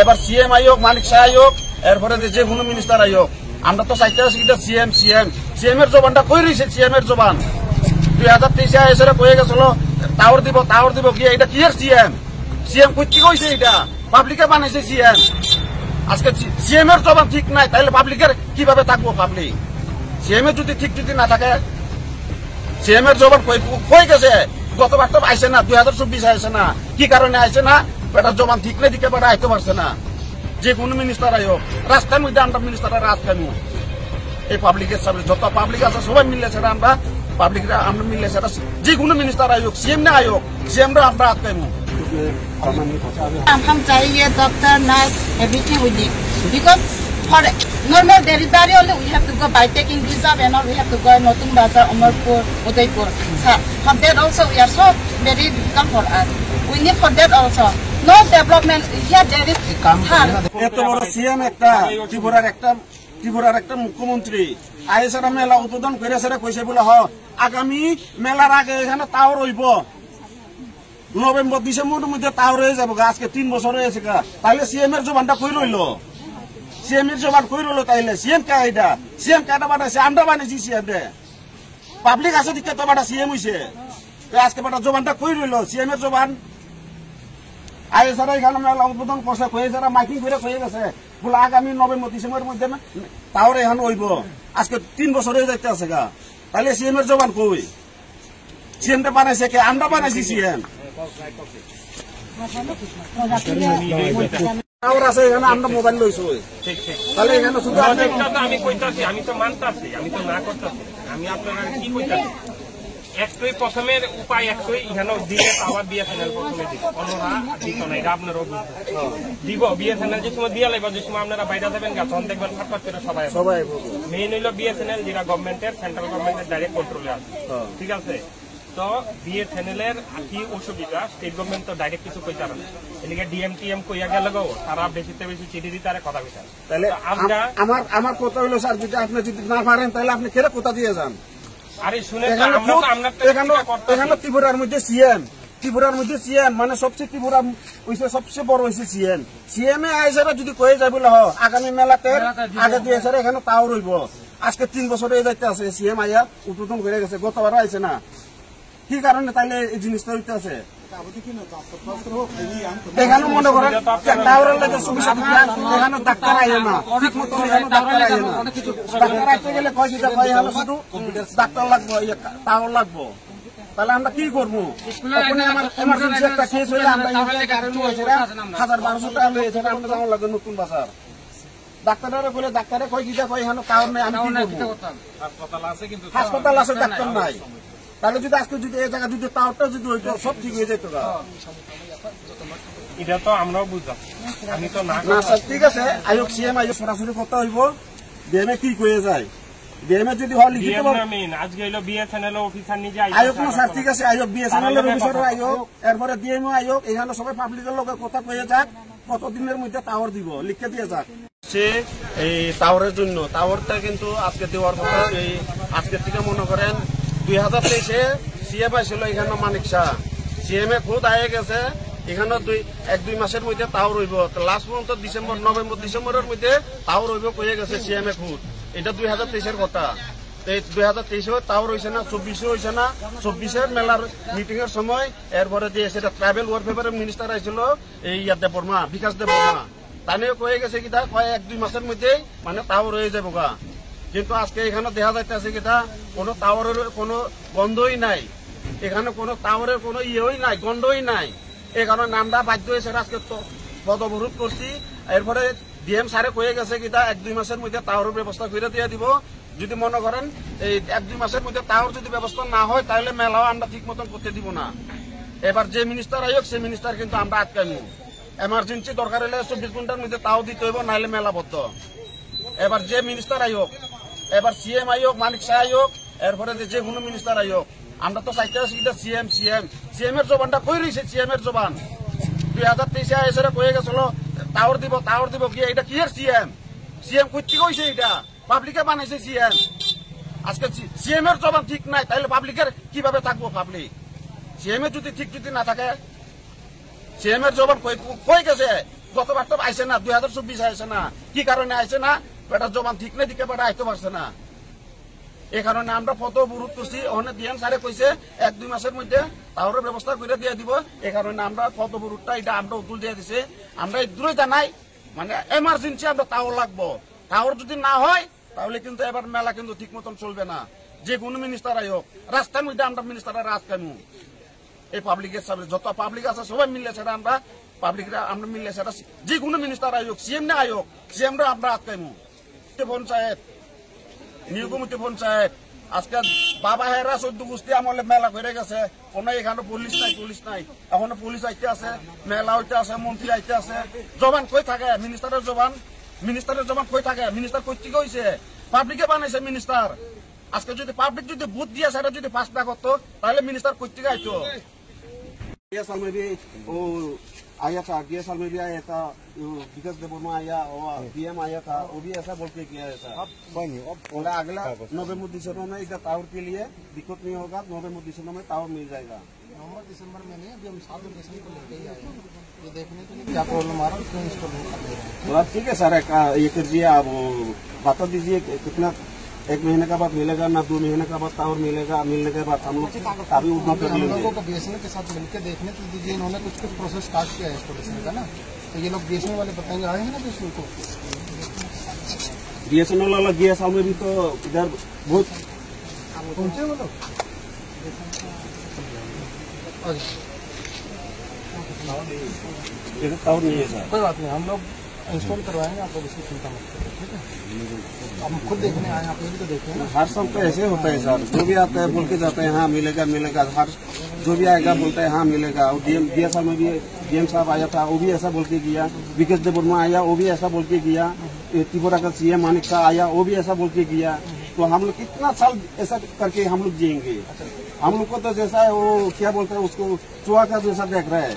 এবার সিএম আয়োগ, মানিক শাহ আয়োগ, এরপরে যে কোনো মিনিস্টার আয়োগ। আমরা তো চাইতে আছি কিন্তু সিএম সিএম এর জবানটা কই রয়েছে? সিএম এর জবান 2023 এসে কয়ে গেছিল টাওয়ার দিব কি? এটা কি এর সিএম কইতে কইছে? এটা পাবলিকে বানাইছে সিএম। আজকে সিএম এর জবান ঠিক নাই, তাহলে পাবলিকের কিভাবে থাকবো? পাবলিক সিএম এর যদি ঠিক না থাকে, সিএম এর জবান কই গেছে? গতবার তো আইসে না, 2024 আইসে না। কি কারণে আইসে না? বেটার জবান ঠিক নেই, দিকে বেটা আইতে পারছে না। যে কোনো মিনিস্টার আয়োগ রাস্তার মধ্যে আমরা মিনিস্টাররা রাত কেন? এই পাবলিকের সামনে যত পাবলিক আছে সবাই মিললে সেটা আমরা পাবলিকরা আমরা মিললে সেটা যে কোনো মিনিস্টার আয়োগ, সিএম না আয়োগ, সিএমরা আমরা রাত কেন? हम चाहिए doctor nurse everything we need because for normal delivery only we have to go by taking visa and all we have to go Notun Bazar, Umarpur, Udaipur. So for that also we are so very difficult for us. We need for that also. No development here there is. এত বড় CM একটা ত্রিপুরার একটা মুখ্যমন্ত্রী আইসারা মেলা উদ্বোধন করে সেটা কইছে বলে আগামী মেলার আগে এখানে তাও রইব নভেম্বর ডিসেম্বরের মধ্যে তাও রয়ে যাবো। আজকে 3 বছর হয়েছে। তাহলে সিএম এর জবানটা কই রইল? সিএম এর জবান কই রইল? তাইলে সিএম কে? এটা সিএম কেটা বানাইছে? আমরা বানাইছি সিএম রে। পাবলিক আছে দিকে তো বাটা সিএম হইছে। আজকে বাটা জবানটা কই রইল? সিএম এর জবান আইসারা এখানে মেলা উদ্বোধন করছে, কয়ে যারা মাইকিং করে কয়ে গেছে বলে আগামী নভেম্বর ডিসেম্বরের মধ্যে তাও এখানে হইব। আজকে 3 বছর হয়ে যাইতে আছে। তাহলে সিএম এর জবান কই? সিএমটা বানাইছে কে? আমরা বানাইছি সিএম। আমরা মোবাইল লইছো, তাহলে এখানে শুধু আমি কইতাছি, আমি তো মানতাছি, আমি তো না করতেছি। আমি আপনারা কি কইতাছি, একটাই প্রথমের উপায় একটাই, এখানে দিলে আবার বিএসএনএল প্রথমে দিব, অন্যরা দিত না। এটা আপনার দিব বিএসএনএল যে সময় দিয়ে লাগবে, যে সময় আপনারা বাইরে যাবেন গা তখন দেখবেন ফাটফাট করে সবাই মেইন হইল বিএসএনএল, যেটা গভর্নমেন্টের সেন্ট্রাল গভর্নমেন্টের ডাইরেক্ট কন্ট্রোলে আছে। ঠিক আছে, তো বিএসএনএল এর কি অসুবিধা, স্টেট গভর্নমেন্ট তো ডাইরেক্ট কিছু কইতে পারে না। এদিকে ডিএমটিএম কইয়া গেল গো, তারা বেশিতে বেশি চিঠি দিতে আর কথা কইতে। তাহলে আমরা আমার কথা হইলো স্যার, যদি আপনি যদি না পারেন তাহলে আপনি কেন কথা দিয়ে যান? আরে শুনে এখানে ত্রিপুরার মধ্যে সিএম মানে সবচেয়ে ত্রিপুরা হইছে সবচেয়ে বড় হইছে সিএম এ আইসারা যদি কয়ে যায় বলে আগামী মেলাতে আগে দিয়ে এখানে তাও রইব। আজকে 3 বছর হয়ে যাইতে আছে সিএম আইয়া উদ্বোধন করে গেছে, গতবার আইছে না। কি কারণে তাইলে এই জিনিসটা হইতে আছে? এখানে মনে করেন টাওয়ারের লাগে সুবিধা, এখানে ডাক্তার আইয়ে না, ঠিক মতো এখানে ডাক্তার আইয়ে না। ডাক্তার আইতে গেলে কয় যেটা কয় এখানে শুধু ডাক্তার লাগবো, টাওয়ার লাগবো। তাহলে আমরা কি করবো? আমার এমার্জেন্সি একটা কেস হইলে আমরা 1000-1200 টাকা লইছে, আমরা যাওয়া লাগবে নতুন বাজার। ডাক্তারের বলে ডাক্তারে কয় যেটা কয় এখানে টাওয়ার নেই, আমি কি করবো? হাসপাতাল আছে, ডাক্তার নাই। তাহলে যদি আজকে যদি এই জায়গা যদি টাওয়ারটা যদি হইতো সব ঠিক হয়ে যেত। এটা তো আমরাও বুঝলাম, আমি তো না স্যার। ঠিক আছে, আয়োগ সিএম আয়োগ সরাসরি কথা হইব, ডিএমএ কি কয়ে যায়। ডিএমএ যদি হয় লিখিত আজকে হইলো বিএসএনএল অফিসার নিজে আয়োগ না স্যার। ঠিক আছে, আয়োগ বিএসএনএল এর অফিসার আয়োগ, এরপরে ডিএমএ আয়োগ, এখানে সবাই পাবলিকের লোকের কথা কয়ে যাক, কতদিনের মধ্যে টাওয়ার দিব লিখে দিয়ে যাক। এই টাওয়ারের জন্য টাওয়ারটা কিন্তু আজকে দেওয়ার কথা। এই আজকের থেকে মনে করেন 2023-এ সিএম আসছিল এখানে মানিক শাহ, সিএম এ খুদ আয়ে গেছে এখানে 1-2 মাসের মধ্যে তাও রইব। লাস্ট পর্যন্ত নভেম্বর ডিসেম্বরের মধ্যে তাও রইব কয়ে গেছে সিএম এ খুদ। এটা 2023-এর কথা। 2023-এও তাও রয়েছে না, 24-এ হয়েছে না। 24-এর মেলার মিটিং এর সময় এরপরে যে সেটা ট্রাইবেল ওয়েলফেয়ারের মিনিস্টার আইছিল এই দেববর্মা, বিকাশ দেববর্মা, তানেও কয়ে গেছে কিনা কয় 1-2 মাসের মধ্যেই মানে তাও রয়ে যাবো গা। কিন্তু আজকে এখানে দেখা যাইতেছে কিনা কোনো টাওয়ারের কোনো গন্ধই নাই, এখানে কোনো টাওয়ারের কোনো ইয়েই নাই, গন্ধই নাই। এই কারণে আমরা বাধ্য হয়েছে আজকে পদবরোধ করছি। এরপরে ডিএম স্যারে কয়ে গেছে কিনা 1-2 মাসের মধ্যে টাওয়ারের ব্যবস্থা করে দিয়ে দিব। যদি মনে করেন এই 1-2 মাসের মধ্যে টাওয়ার যদি ব্যবস্থা না হয় তাহলে মেলাও আমরা ঠিক মতন করতে দিব না। এবার যে মিনিস্টার আয়োগ সেই মিনিস্টার কিন্তু আমরা আটকাইনি। এমার্জেন্সি দরকার হলে 24 ঘন্টার মধ্যে তাও দিতে হইব, নাইলে মেলা বদ্ধ। এবার যে মিনিস্টার আয়োগ, এবার সিএম আয়োগ, মানিক শাহ আয়োগ, এরপরে যে কোনো মিনিস্টার আয়োগ, আমরা তো চাইতে আছি কিন্তু সিএম এর জবানটা কই রয়েছে? সিএম এর জবান 2023-এ এসে কয়ে গেছিল টাওয়ার দিব কি? এটা কি এর সিএম কইতে কইছে? এটা পাবলিকে বানাইছে সিএম। আজকে সিএম এর জবান ঠিক নাই, তাহলে পাবলিকের কিভাবে থাকবো? পাবলিক সিএম এর যদি ঠিক যদি না থাকে, সিএম এর জবান কই গেছে? গতবার তো আইসে না, 2024 আইসে না। কি কারণে আইসে না? বেটার জবান ঠিক নেই, দিকে বেটা আইতে পারছে না। এই কারণে আমরা ফটো বিরোধ করছি। ওখানে ডিএম স্যারে কইছে 1-2 মাসের মধ্যে টাওয়ারের ব্যবস্থা করে দিয়ে দিব। এই কারণে আমরা ফটো বিরোধটা এটা আমরা উতুল দিয়ে দিছে। আমরা দূরে জানাই, মানে এমার্জেন্সি আমরা টাওয়ার লাগবো। টাওয়ার যদি না হয় তাহলে কিন্তু এবার মেলা কিন্তু ঠিক মতন চলবে না। যে কোনো মিনিস্টার আয়োগ রাস্তার মধ্যে আমরা মিনিস্টারের রাত কামু। এই পাবলিকের সামনে যত পাবলিক আছে সবাই মিললে সেটা আমরা পাবলিকরা আমরা মিললে সেটা যে কোনো মিনিস্টার আয়োগ, সিএম না আয়োগ, সিএমরা আমরা রাত কামু। পঞ্চায়েত নিউ কমিটি পঞ্চায়েত আজকে বাবা হেরা 14 গোষ্ঠী আমলে মেলা করে গেছে। কোনো এখানে পুলিশ নাই, এখনো পুলিশ আইতে আছে, মেলা হইতে আছে, মন্ত্রী আইতে আছে। জবান কই থাকে মিনিস্টারের জবান কই থাকে? মিনিস্টার কই থেকে হইছে? পাবলিকে বানাইছে মিনিস্টার। আজকে যদি পাবলিক যদি ভোট দিয়ে সেটা যদি পাস না করতো তাহলে মিনিস্টার কই থেকে আইতো? ये साल में भी वो आया था, अगले साल में भी आया था, विकास देवर्मा आया और डीएम आया था, वो भी ऐसा बोल के किया था। बोला अगला नवंबर दिसंबर में इधर टावर के लिए दिक्कत नहीं होगा, नवंबर दिसंबर में टावर मिल जाएगा। नवंबर दिसंबर में नहीं, अभी हम 7 लोकेशन को लेके ही आए हैं, ये देखने के लिए क्या प्रॉब्लम आ रहा है, क्यों इसको रोक कर दे रहे हैं। तो अब ठीक है सर, ये कीजिए आप बता दीजिए कितना 1 महीने का बाद मिलेगा ना 2 महीने का बाद टावर मिलेगा, मिलने के बाद हम लोग अभी उतना कर हम लेंगे। लोगों को बीएसएनएल के साथ मिलकर देखने तो दीजिए, इन्होंने कुछ प्रोसेस स्टार्ट किया है इसको बीएसएनएल का ना, तो ये लोग बीएसएनएल वाले बताएंगे, आए हैं ना बीएसएनएल को। बीएसएनएल वाला गया साल में भी तो इधर बहुत पहुंचे वो लोग। इधर टावर नहीं है सर। कोई बात नहीं, हम लोग इंस्टॉल करवाएंगे, आप लोग इसकी चिंता मत करिए, ठीक है। हम खुद देखने आए, आप लोग तो देखें ना। हर साल तो ऐसे होता है सर, जो भी आता है बोल के जाते हैं हाँ मिलेगा, हर जो भी आएगा बोलता है हाँ मिलेगा। और डीएम साल में भी डीएम साहब आया था, वो भी ऐसा बोल के गया। विकास देवर्मा आया, वो भी ऐसा बोल के गया। त्रिपुरा का सीएम मानिक शाह आया, वो भी ऐसा बोल के गया। तो हम लोग कितना साल ऐसा करके हम लोग जिएंगे? हम लोग को तो जैसा है वो क्या बोलते हैं उसको, चूहा का जैसा देख रहा है।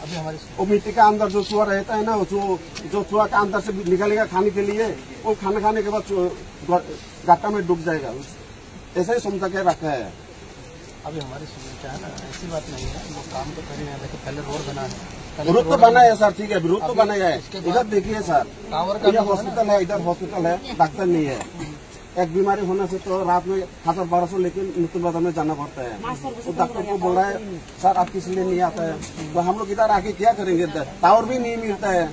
अभी हमारी वो मिट्टी का अंदर जो चूहा रहता है ना, जो चूहा का अंदर से निकलेगा खाने के लिए, वो खाना खाने के बाद गट्टा में डूब जाएगा। ऐसा ही समझा के रखा है। अभी हमारी क्या है ना, ऐसी बात नहीं है, लोग काम तो कर रहे हैं, देखिए पहले रोड बना है, रूट तो बना है सर, ठीक है, रूट तो बनाया है। इधर देखिए सर, टावर का ये हॉस्पिटल है, इधर हॉस्पिटल है, डॉक्टर नहीं है। एक बीमारी होने से तो रात में 1000-1200 लेकिन मृत्यु बाजार में जाना पड़ता है। तो डॉक्टर को बोल रहा है सर आप किस लिए नहीं आता है? तो हम लोग इधर आके क्या करेंगे? टावर भी नहीं मिलता है।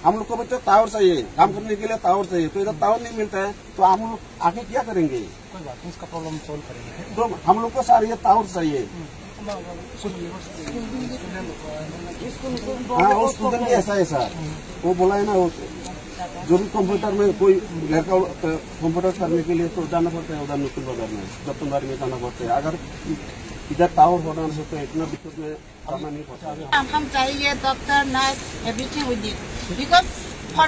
हम लोग को बच्चों टावर चाहिए, काम करने के लिए टावर चाहिए, तो इधर टावर नहीं मिलता है तो हम लोग आके क्या करेंगे? कोई बात नहीं, इसका प्रॉब्लम सोल्व करेंगे। तो हम लोग को सर ये टावर चाहिए। हाँ, वो स्टूडेंट भी ऐसा है सर, वो बोला है ना, जो भी कंप्यूटर में कोई लड़का कंप्यूटर करने के लिए तो जाना पड़ता है उधर नूतन बाजार में, दत्तनबाड़ी में जाना पड़ता है। अगर इधर टावर होना से तो इतना दिक्कत में करना नहीं पड़ता। हम चाहिए doctor, nurse, everything we need because for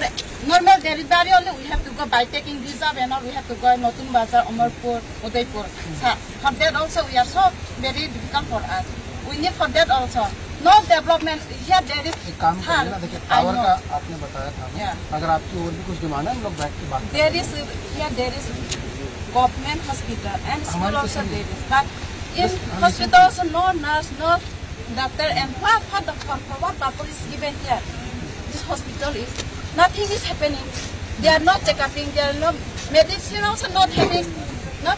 normal delivery only we have to go by taking visa and all we have to go Notun Bazar, Umarpur, Udaipur. So for that also we are so very difficult for us. We need for that also. No development here there is. एक काम करिए ना, देखिए tower का आपने बताया था ना, अगर आपकी और भी कुछ डिमांड है हम लोग बैठ के बात करें। There is here there is government hospital and school also there is. But in hospital also no nurse, no doctor, and for what purpose is given here? This hospital is nothing is happening. They are not checking. They are no medicine also not having. Not.